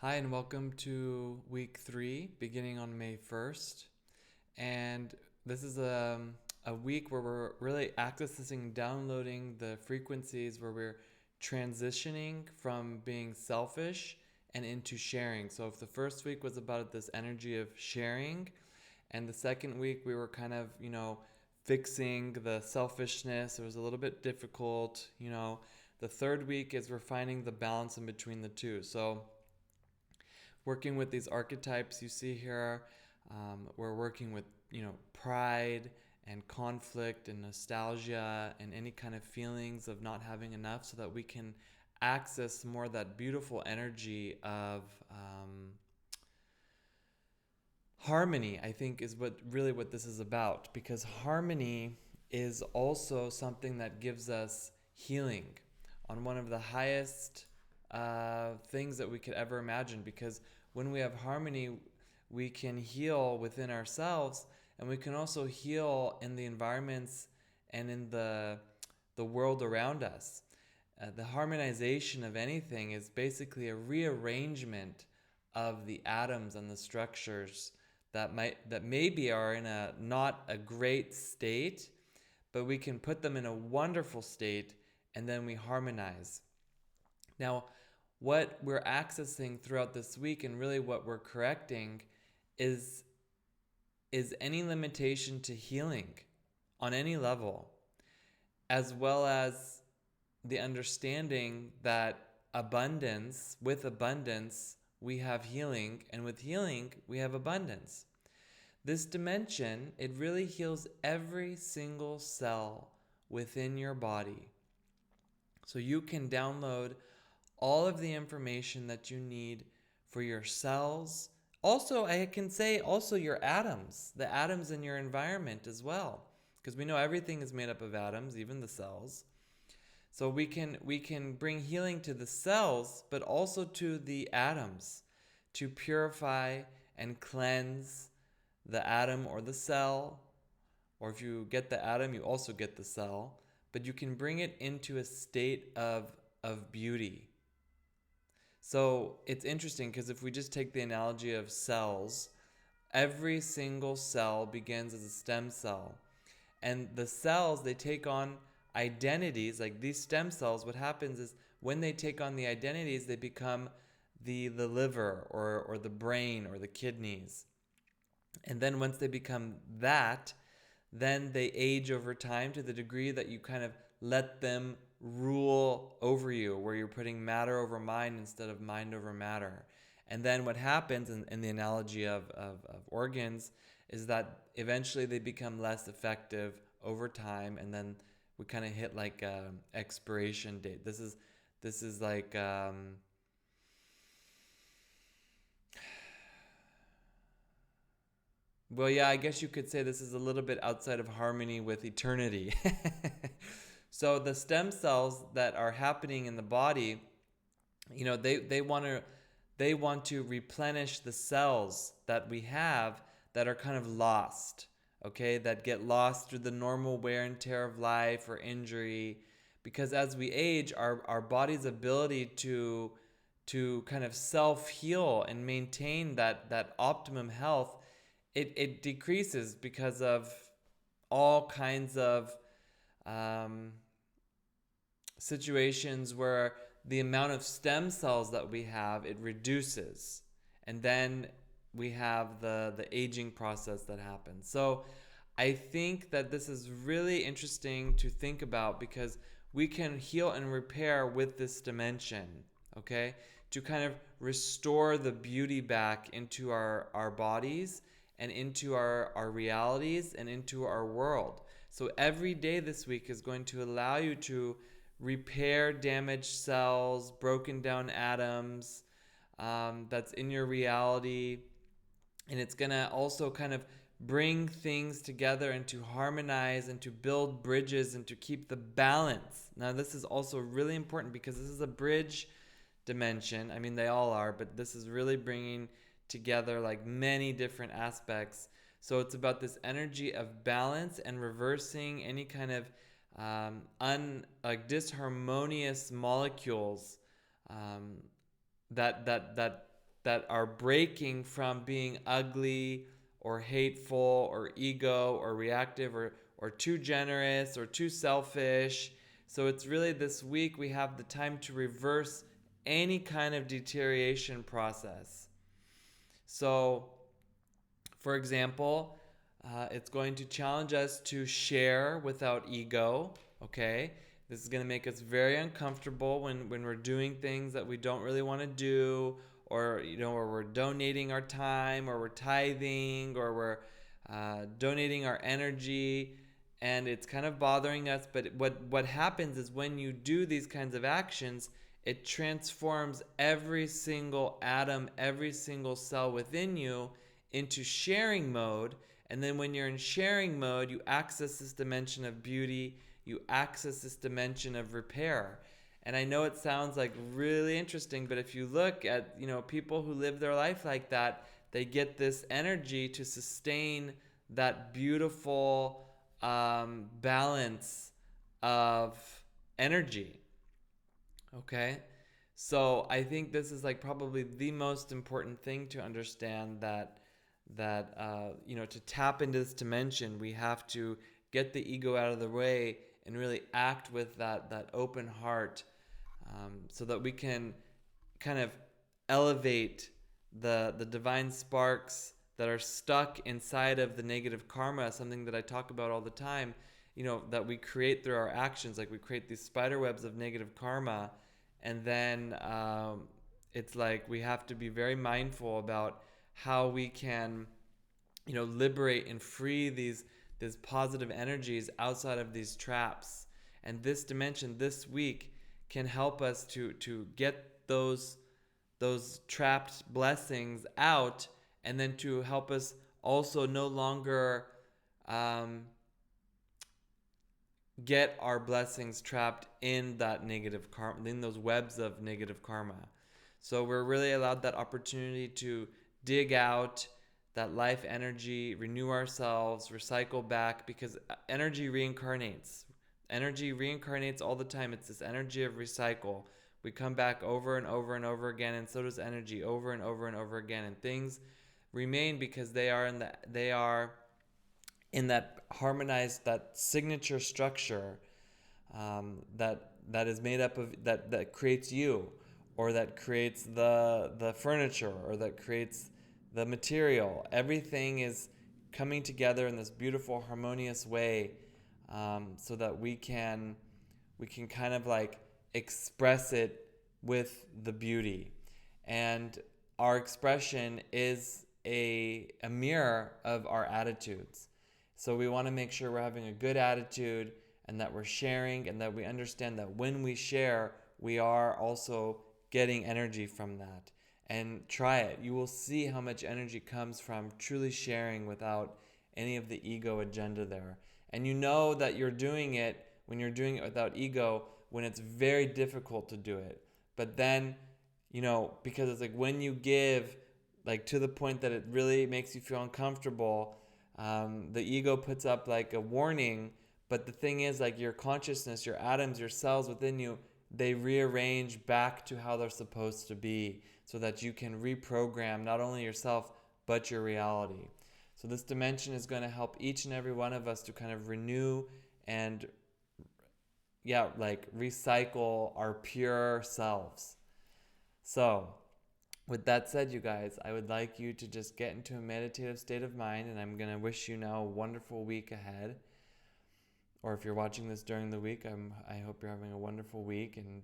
Hi, and welcome to week 3, beginning on May 1st. And this is a week where we're really accessing, downloading the frequencies where we're transitioning from being selfish and into sharing. So, if the first week was about this energy of sharing, and the second week we were kind of, fixing the selfishness, it was a little bit difficult. The third week is we're finding the balance in between the two. So, working with these archetypes you see here. We're working with, pride and conflict and nostalgia and any kind of feelings of not having enough so that we can access more of that beautiful energy of harmony. I think is what this is about, because harmony is also something that gives us healing on one of the highest things that we could ever imagine, because when we have harmony, we can heal within ourselves, and we can also heal in the environments and in the world around us. The harmonization of anything is basically a rearrangement of the atoms and the structures that maybe are in a not a great state, but we can put them in a wonderful state, and then we harmonize. Now, what we're accessing throughout this week, and really what we're correcting, is any limitation to healing on any level, as well as the understanding that with abundance, we have healing, and with healing, we have abundance. This dimension, it really heals every single cell within your body. So you can download all of the information that you need for your cells. Also, I can say also your atoms, the atoms in your environment as well, because we know everything is made up of atoms, even the cells. So we can bring healing to the cells, but also to the atoms, to purify and cleanse the atom or the cell. Or if you get the atom, you also get the cell, but you can bring it into a state of beauty. So it's interesting, because if we just take the analogy of cells, every single cell begins as a stem cell. And the cells, they take on identities. Like these stem cells, what happens is when they take on the identities, they become the liver or the brain or the kidneys. And then once they become that, then they age over time to the degree that you kind of let them rule over you, where you're putting matter over mind instead of mind over matter. And then what happens in the analogy of organs is that eventually they become less effective over time, and then we kind of hit like a expiration date. This is like well, yeah, I guess you could say this is a little bit outside of harmony with eternity. So the stem cells that are happening in the body, they want to replenish the cells that we have that are kind of lost, okay, that get lost through the normal wear and tear of life or injury. Because as we age, our body's ability to kind of self heal and maintain that optimum health, it decreases because of all kinds of um, situations where the amount of stem cells that we have, it reduces, and then we have the aging process that happens. So I think that this is really interesting to think about, because we can heal and repair with this dimension, okay, to kind of restore the beauty back into our bodies and into our realities and into our world. So every day this week is going to allow you to repair damaged cells, broken down atoms, that's in your reality. And it's going to also kind of bring things together and to harmonize and to build bridges and to keep the balance. Now, this is also really important, because this is a bridge dimension. I mean, they all are, but this is really bringing together like many different aspects. So it's about this energy of balance and reversing any kind of disharmonious molecules, that that are breaking from being ugly or hateful or ego or reactive or too generous or too selfish. So it's really this week we have the time to reverse any kind of deterioration process. So, for example, it's going to challenge us to share without ego, okay? This is going to make us very uncomfortable when we're doing things that we don't really want to do, or, or we're donating our time, or we're tithing, or we're donating our energy, and it's kind of bothering us. But what happens is when you do these kinds of actions, it transforms every single atom, every single cell within you into sharing mode. And then when you're in sharing mode, you access this dimension of beauty, you access this dimension of repair. And I know it sounds like really interesting, but if you look at, people who live their life like that, they get this energy to sustain that beautiful balance of energy. Okay? So I think this is like probably the most important thing to understand, that to tap into this dimension, we have to get the ego out of the way and really act with that open heart, so that we can kind of elevate the divine sparks that are stuck inside of the negative karma, something that I talk about all the time, that we create through our actions. Like we create these spider webs of negative karma, and then it's like we have to be very mindful about how we can, liberate and free these positive energies outside of these traps. And this dimension this week can help us to get those trapped blessings out, and then to help us also no longer get our blessings trapped in that negative karma, in those webs of negative karma. So we're really allowed that opportunity to dig out that life energy, renew ourselves, recycle back, because energy reincarnates. Energy reincarnates all the time. It's this energy of recycle. We come back over and over and over again, and so does energy over and over and over again. And things remain because they are in that harmonized, that signature structure, that is made up of that creates you, or that creates the furniture, or that creates the material. Everything is coming together in this beautiful harmonious way, so that we can kind of like express it with the beauty. And our expression is a mirror of our attitudes. So we want to make sure we're having a good attitude, and that we're sharing, and that we understand that when we share, we are also getting energy from that. And try it. You will see how much energy comes from truly sharing without any of the ego agenda there. And you know that you're doing it when you're doing it without ego, when it's very difficult to do it. But then, because it's like when you give, like to the point that it really makes you feel uncomfortable, the ego puts up like a warning. But the thing is, like, your consciousness, your atoms, your cells within you, they rearrange back to how they're supposed to be, so that you can reprogram not only yourself but your reality. So this dimension is going to help each and every one of us to kind of renew and recycle our pure selves. So with that said, you guys, I would like you to just get into a meditative state of mind, and I'm going to wish you now a wonderful week ahead. Or if you're watching this during the week, I hope you're having a wonderful week, and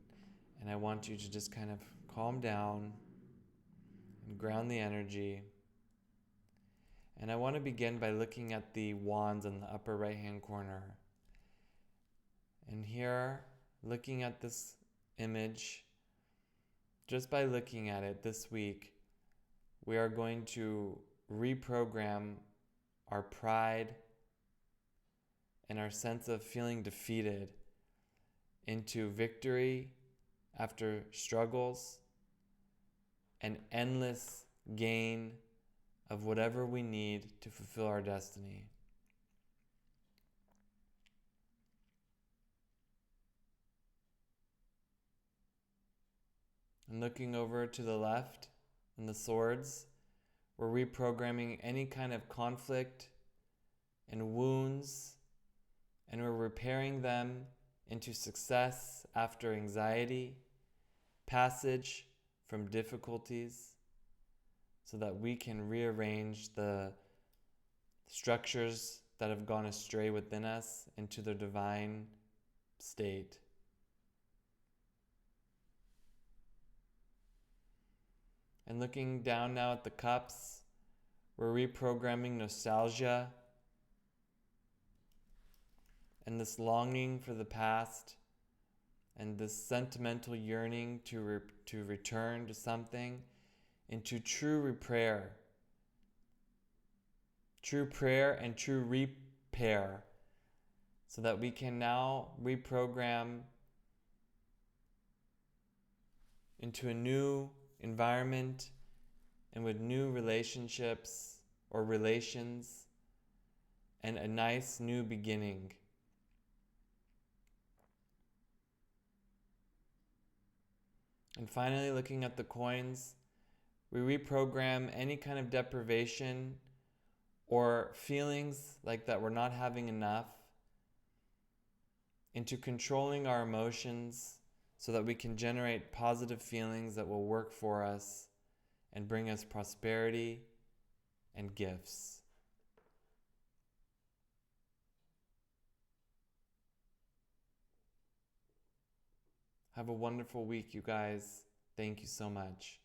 I want you to just kind of calm down and ground the energy. And I want to begin by looking at the wands in the upper right hand corner. And here, looking at this image, just by looking at it this week, we are going to reprogram our pride and our sense of feeling defeated into victory after struggles and endless gain of whatever we need to fulfill our destiny. And looking over to the left, and the swords. We're reprogramming any kind of conflict and wounds, and we're repairing them into success after anxiety, passage from difficulties, so that we can rearrange the structures that have gone astray within us into their divine state. And looking down now at the cups, we're reprogramming nostalgia and this longing for the past and this sentimental yearning to return to something into true prayer and true repair, so that we can now reprogram into a new environment and with new relationships or relations and a nice new beginning. And finally, looking at the coins, we reprogram any kind of deprivation or feelings like that we're not having enough into controlling our emotions so that we can generate positive feelings that will work for us and bring us prosperity and gifts. Have a wonderful week, you guys. Thank you so much.